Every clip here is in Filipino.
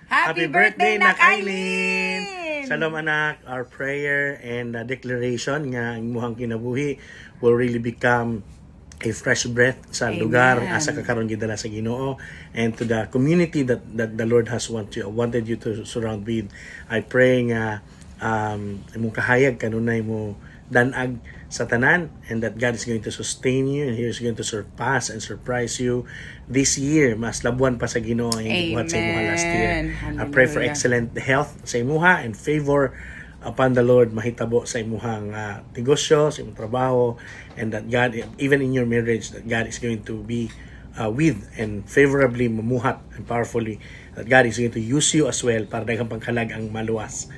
Happy birthday, Nak Eileen! Shalom anak, our prayer and declaration nga ang imuhang kinabuhi will really become a fresh breath sa lugar asa kakaron gidala sa Ginoo and to the community that the Lord has wanted you to surround with. I pray nga imong kahayag kanunay mo danag sa tanan and that God is going to sustain you and He is going to surpass and surprise you this year. Mas labuan pa sa Ginoo ang gibuhat sa imuha last year. I pray for excellent health sa imuha and favor upon the Lord mahitabo sa imuhang negosyo, sa imong trabaho, and that God, even in your marriage, that God is going to be with and favorably mamuhat and powerfully, that God is going to use you as well para daghang pagkalag ang maluwas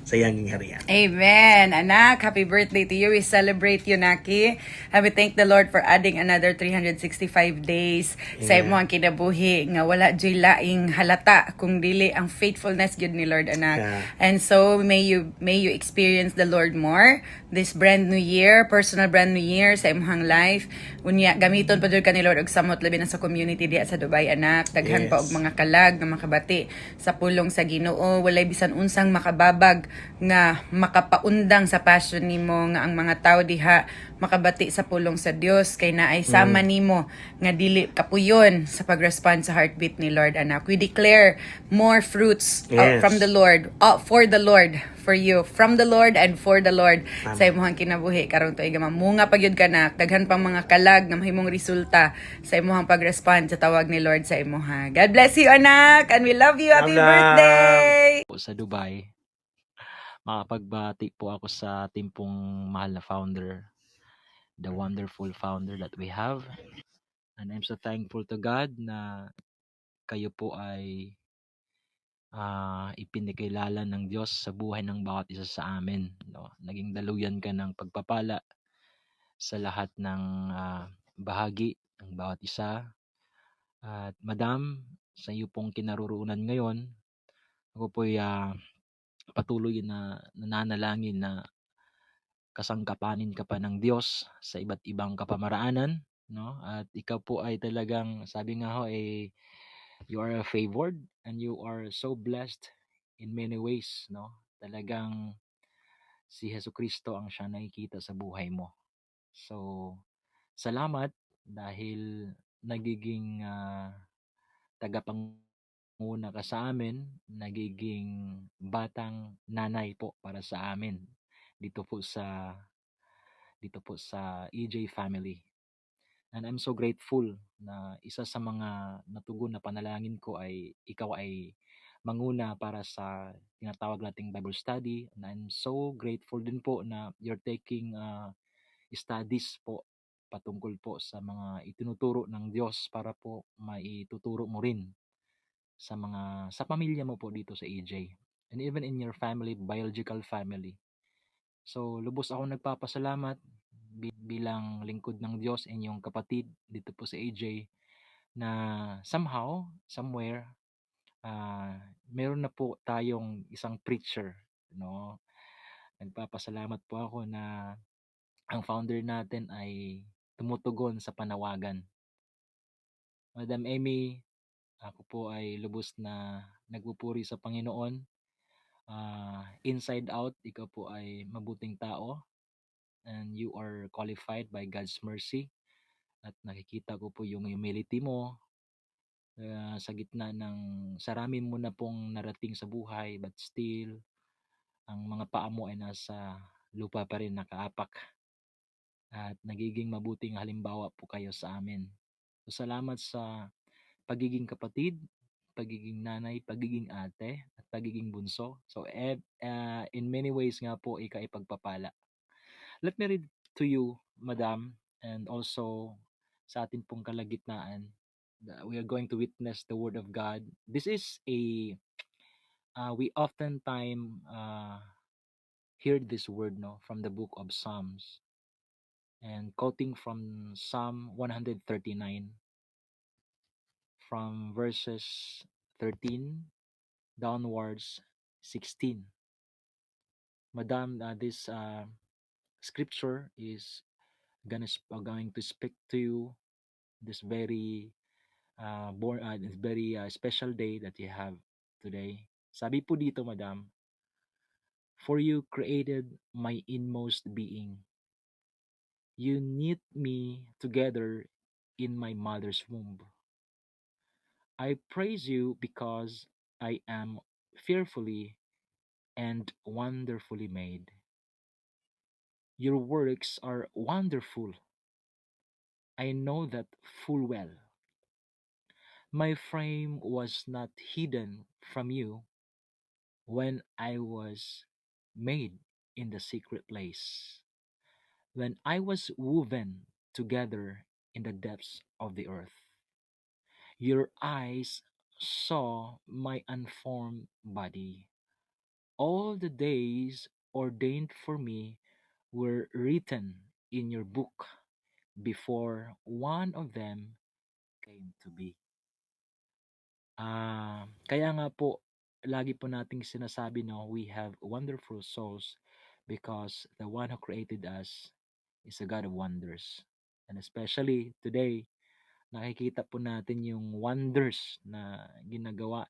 sa iyang harian. Amen. Anak, happy birthday to you. We celebrate you, Naki. And we thank the Lord for adding another 365 days sa imong kinabuhi nga wala joy laing halata kung dili ang faithfulness gyud ni Lord, anak. And so may you experience the Lord more this brand new year, personal brand new year sa imong life. Unya gamiton pa jud ka ni Lord og samot labi na sa community diha sa Dubai, anak. Daghan pa og mga kalag nga makabati sa pulong sa Ginoo. Walay bisan unsang makababag nga makapaundang sa passion nimo nga ang mga tao diha makabati sa pulong sa Dios kay naay sama nimo nga dili kapuyon sa pagrespond sa heartbeat ni Lord, anak. We declare more fruits from the Lord, for the Lord, for you, from the Lord and for the Lord sa imong kinabuhi karong tuig mamunga pagyud ka na daghan pang mga kalag nga mahimong resulta sa imong pagrespond sa tawag ni Lord sa imong. God bless you, anak, and we love you. Happy birthday sa Dubai. Makapagbati po ako sa ating pong mahal na founder, the wonderful founder that we have. And I'm so thankful to God na kayo po ay ipinakilala ng Diyos sa buhay ng bawat isa sa amin. No? Naging daluyan ka ng pagpapala sa lahat ng bahagi ng bawat isa. At Madam, sa iyo pong kinaroroonan ngayon, ako po ay patuloy na nananalangin na kasangkapanin ka pa ng Diyos sa iba't ibang kapamaraanan, no? At ikaw po ay talagang, sabi nga ho, you are favored and you are so blessed in many ways, no? Talagang si Jesucristo ang siya nakikita sa buhay mo. So, salamat dahil nagiging tagapanguna ka sa amin, nagiging batang nanay po para sa amin dito po sa EJ family. And I'm so grateful na isa sa mga natugon na panalangin ko ay ikaw ay manguna para sa tinatawag nating Bible study. And I'm so grateful din po na you're taking studies po patungkol po sa mga itinuturo ng Diyos para po maituturo mo rin sa pamilya mo po dito sa EJ. And even in your family, biological family. So, lubos ako nagpapasalamat bilang lingkod ng Diyos, inyong kapatid dito po sa AJ, na somehow, somewhere, meron na po tayong isang preacher, no? Nagpapasalamat po ako na ang founder natin ay tumutugon sa panawagan. Madam Amy, ako po ay lubos na nagpupuri sa Panginoon. Inside out, ikaw po ay mabuting tao and you are qualified by God's mercy. At nakikita ko po yung humility mo sa gitna ng sarami mo na pong narating sa buhay, but still, ang mga paa mo ay nasa lupa pa rin nakaapak. At nagiging mabuting halimbawa po kayo sa amin. So, salamat sa pagiging kapatid, pagiging nanay, pagiging ate, at pagiging bunso. So, in many ways nga po, ipagpapala. Let me read to you, Madam, and also sa ating pong kalagitnaan. We are going to witness the Word of God. This is we oftentimes hear this word, no, from the book of Psalms. And quoting from Psalm 139, from verses 13 downwards 16. Madam, this scripture is going to speak to you this very this very special day that you have today. Sabi po dito, Madam, for you created my inmost being. You knit me together in my mother's womb. I praise you because I am fearfully and wonderfully made. Your works are wonderful. I know that full well. My frame was not hidden from you when I was made in the secret place, when I was woven together in the depths of the earth. Your eyes saw my unformed body. All the days ordained for me were written in your book before one of them came to be. Kaya nga po, lagi po nating sinasabi, no, we have wonderful souls because the one who created us is a God of wonders. And especially today, nakikita po natin yung wonders na ginagawa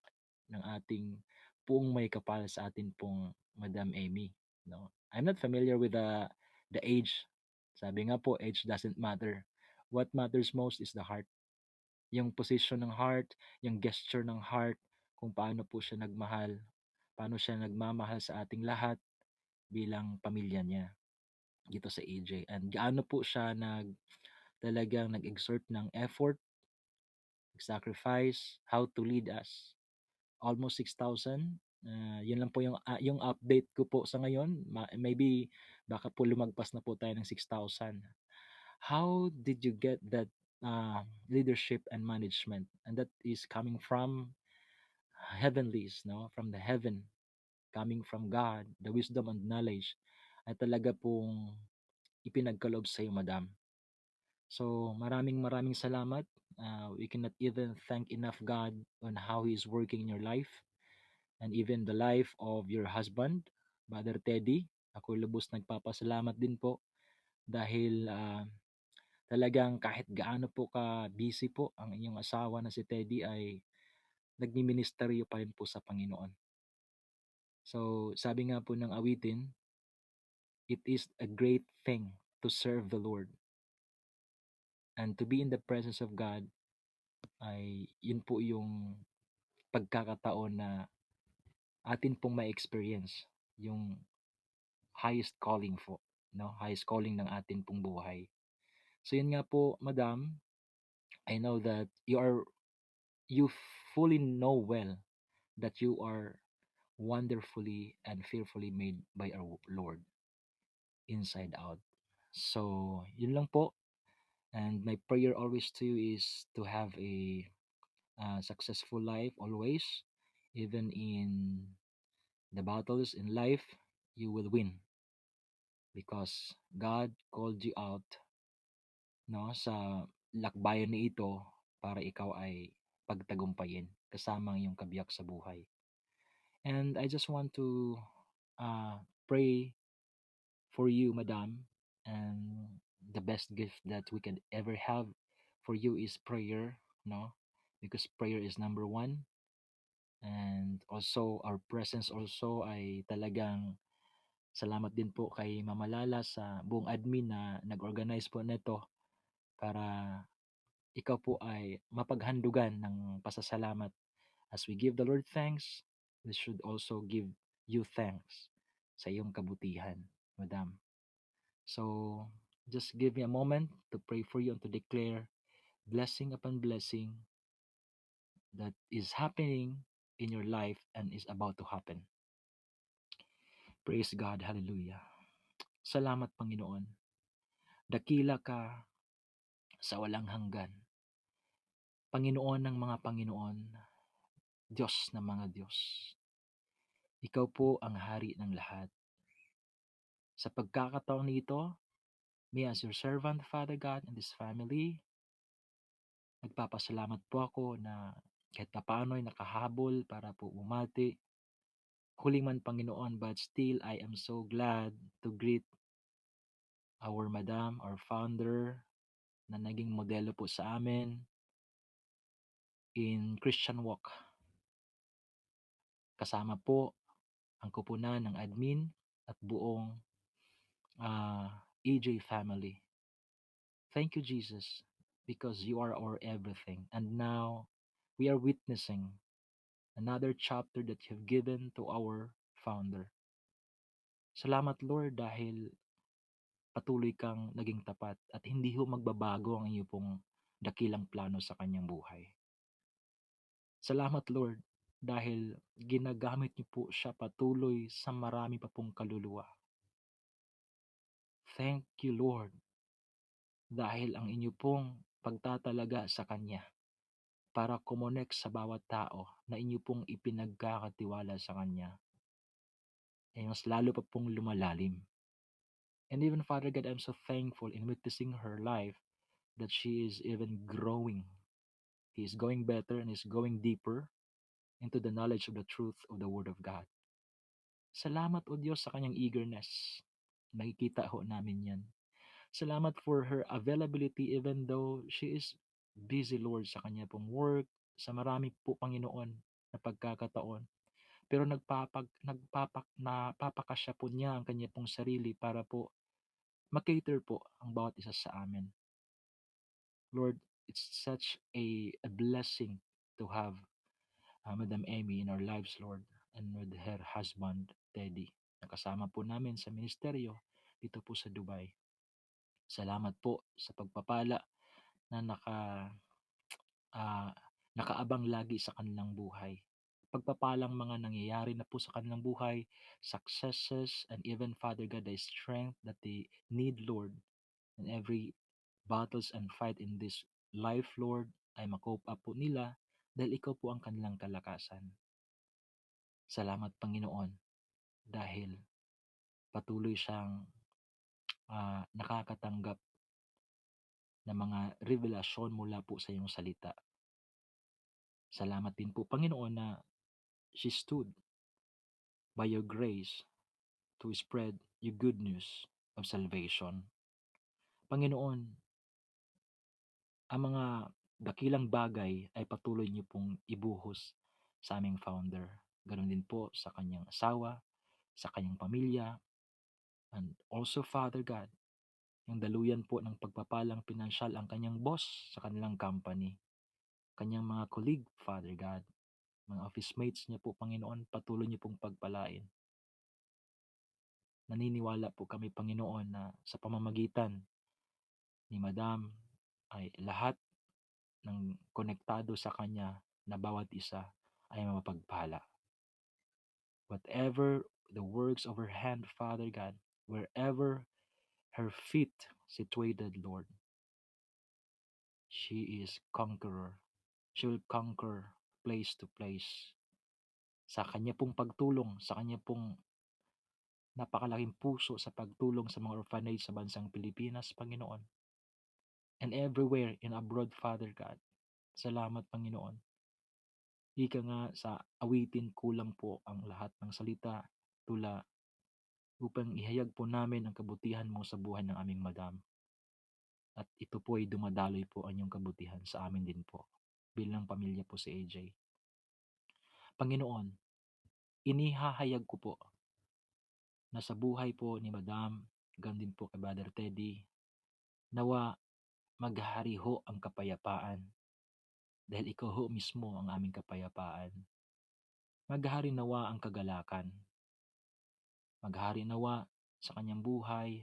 ng ating poong may kapal sa atin pong Madam Amy. No? I'm not familiar with the age. Sabi nga po, age doesn't matter. What matters most is the heart. Yung position ng heart, yung gesture ng heart, kung paano po siya nagmahal, paano siya nagmamahal sa ating lahat bilang pamilya niya dito sa AJ. And gaano po siya talagang nag-exert ng effort, sacrifice, how to lead us. Almost 6,000. Yun lang po yung update ko po sa ngayon. Maybe baka po lumagpas na po tayo ng 6,000. How did you get that leadership and management? And that is coming from heavenlies, no? From the heaven, coming from God, the wisdom and knowledge ay talaga pong ipinagkaloob sa iyo, Madam. So, maraming maraming salamat. We cannot even thank enough God on how He is working in your life and even the life of your husband, Brother Teddy. Ako lubos nagpapasalamat din po dahil talagang kahit gaano po ka-busy po ang inyong asawa na si Teddy ay nagmi-ministeryo pa rin po sa Panginoon. So, sabi nga po ng awitin, it is a great thing to serve the Lord. And to be in the presence of God ay yun po yung pagkakataon na atin pong ma-experience yung highest calling po, no? Highest calling ng atin pong buhay. So yun nga po, Madam, I know that you fully know well that you are wonderfully and fearfully made by our Lord inside out. So, yun lang po. And my prayer always to you is to have a successful life always, even in the battles in life, you will win because God called you out, no, sa lakbayan na ito para ikaw ay pagtagumpayin kasama ang iyong kabiyak sa buhay. And I just want to pray for you, Madam, and the best gift that we can ever have for you is prayer, no? Because prayer is number one. And also, our presence also ay talagang salamat din po kay Mama Lala sa buong admin na nag-organize po nito para ikaw po ay mapaghandugan ng pasasalamat. As we give the Lord thanks, we should also give you thanks sa iyong kabutihan, Madam. So, just give me a moment to pray for you and to declare blessing upon blessing that is happening in your life and is about to happen. Praise God. Hallelujah. Salamat, Panginoon. Dakila ka sa walang hanggan. Panginoon ng mga Panginoon, Diyos ng mga Diyos. Ikaw po ang hari ng lahat. Sa pagkakataon nito, me as your servant, Father God, and this family, nagpapasalamat po ako na kahit paano ay nakahabol para po umati. Huli man, Panginoon, but still I am so glad to greet our Madam, our founder, na naging modelo po sa amin in Christian walk. kasama po ang koponan ng admin at buong AJ family. Thank you, Jesus, because you are our everything. And now we are witnessing another chapter that you've given to our founder. Salamat, Lord, dahil patuloy kang naging tapat at hindi ho magbabago ang iyo pong dakilang plano sa kanyang buhay. Salamat, Lord, dahil ginagamit niyo po siya patuloy sa marami pa pong kaluluwa. Thank you, Lord, dahil ang inyo pong pagtatalaga sa kanya para kumonek sa bawat tao na inyo pong ipinagkakatiwala sa kanya ay mas lalo pa pong lumalalim. And even, Father God, I'm so thankful in witnessing her life that she is even growing. He is going better and is going deeper into the knowledge of the truth of the Word of God. Salamat, O Diyos, sa kanyang eagerness. Nakikita ho namin yan. Salamat for her availability even though she is busy, Lord, sa kanya pong work, sa marami po, Panginoon, na pagkakataon. Pero napapakasya po niya ang kanya pong sarili para po makater po ang bawat isa sa amin. Lord, it's such a blessing to have Madam Amy in our lives, Lord, and with her husband, Teddy. Nakasama po namin sa ministeryo dito po sa Dubai. Salamat po sa pagpapala na ah, nakaabang lagi sa kanilang buhay. Pagpapalang mga nangyayari na po sa kanilang buhay, successes, and even, Father God, the strength that they need, Lord, in every battles and fight in this life, Lord, ay makope up po nila dahil ikaw po ang kanilang kalakasan. Salamat, Panginoon, dahil patuloy siyang nakakatanggap ng mga revelasyon mula po sa iyong salita. Salamat din po, Panginoon, na she stood by your grace to spread your good news of salvation. Panginoon, ang mga dakilang bagay ay patuloy niyo pong ibuhos sa aming founder. Ganon din po sa kanyang asawa, sa kanyang pamilya, and also, Father God, yung daluyan po ng pagpapalang pinansyal ang kanyang boss sa kanilang company, kanyang mga colleague, Father God, mga office mates niya po, Panginoon, patuloy niyo pong pagpalain. Naniniwala po kami, Panginoon, na sa pamamagitan ni Madam ay lahat ng konektado sa kanya na bawat isa ay mapagpala. Whatever the works of her hand, Father God, wherever her feet situated, Lord, she is conqueror. She will conquer place to place. Sa kanya pong pagtulong, sa kanya pong napakalaking puso sa pagtulong sa mga orphanage sa bansang Pilipinas, Panginoon. And everywhere in abroad, Father God. Salamat, Panginoon. Ika nga sa awitin kulang po ang lahat ng salita, tula, upang ihayag po namin ang kabutihan mo sa buhay ng aming Madam. At ito po ay dumadaloy po ang iyong kabutihan sa amin din po, bilang pamilya po si AJ. Panginoon, inihahayag ko po na sa buhay po ni Madam, ganun din po kay Brother Teddy, nawa maghari ho ang kapayapaan. Dahil ikaw ho mismo ang aming kapayapaan. Maghari nawa ang kagalakan. Maghari nawa sa kanyang buhay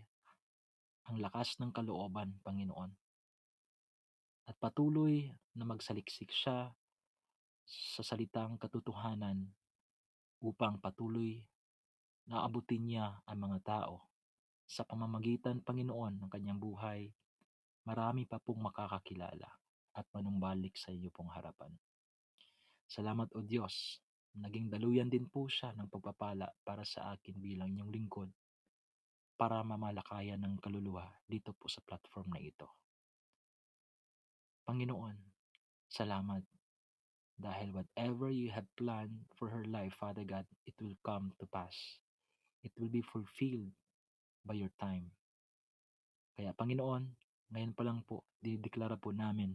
ang lakas ng kalooban, Panginoon. At patuloy na magsaliksik siya sa salitang katotohanan upang patuloy na abutin niya ang mga tao. Sa pamamagitan, Panginoon, ng kanyang buhay, marami pa pong makakakilala at manumbalik sa iyo pong harapan. Salamat, O Diyos. Naging daluyan din po siya ng pagpapala para sa akin bilang inyong lingkod para mamalakayan ng kaluluwa dito po sa platform na ito. Panginoon, salamat dahil whatever you have planned for her life, Father God, it will come to pass. It will be fulfilled by your time. Kaya, Panginoon, ngayon pa lang po, dideklara po namin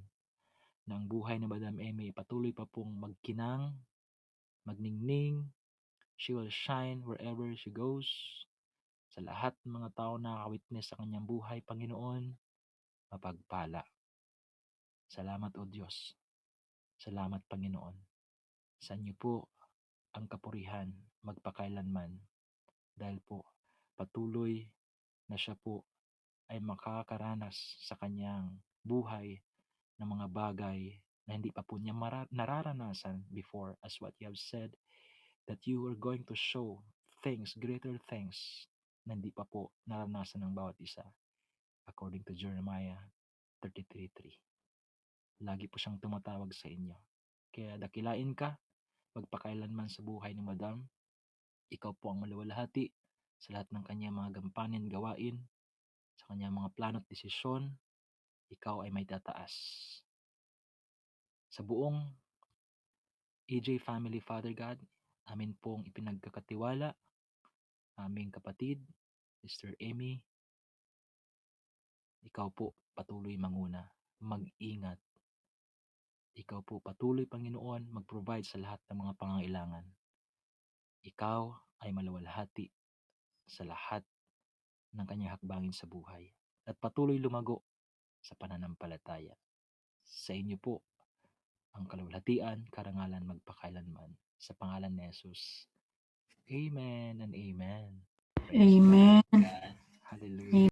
na ang buhay ni Madam Amy patuloy pa pong magkinang, magningning, She will shine wherever she goes. Sa lahat ng mga tao na nakaka-witness sa kanyang buhay, Panginoon, mapagpala. Salamat, O Diyos. Salamat, Panginoon. Sa inyo po ang kapurihan magpakailanman, dahil po patuloy na siya po ay makakaranas sa kanyang buhay ng mga bagay na hindi pa po niya nararanasan before, as what you have said, that you are going to show things, greater things, na hindi pa po naranasan ng bawat isa, according to Jeremiah 33:3. Lagi po siyang tumatawag sa inyo. Kaya dakilain ka, magpakailanman sa buhay ni Madam. Ikaw po ang maluwalhati sa lahat ng kanyang mga gampanin, gawain, sa kanyang mga plano at desisyon. Ikaw ay may tataas. Sa buong AJ Family, Father God, amin pong ipinagkakatiwala, aming kapatid, Sister Amy, ikaw po patuloy manguna, mag-ingat. Ikaw po patuloy, Panginoon, mag-provide sa lahat ng mga pangangailangan. Ikaw ay maluwalhati sa lahat ng kanyang hakbangin sa buhay at patuloy lumago sa pananampalataya. Sa inyo po ang kaluwalhatian, karangalan, magpakailanman. Sa pangalan ni Jesus. Amen and amen. Praise Amen. God. Hallelujah.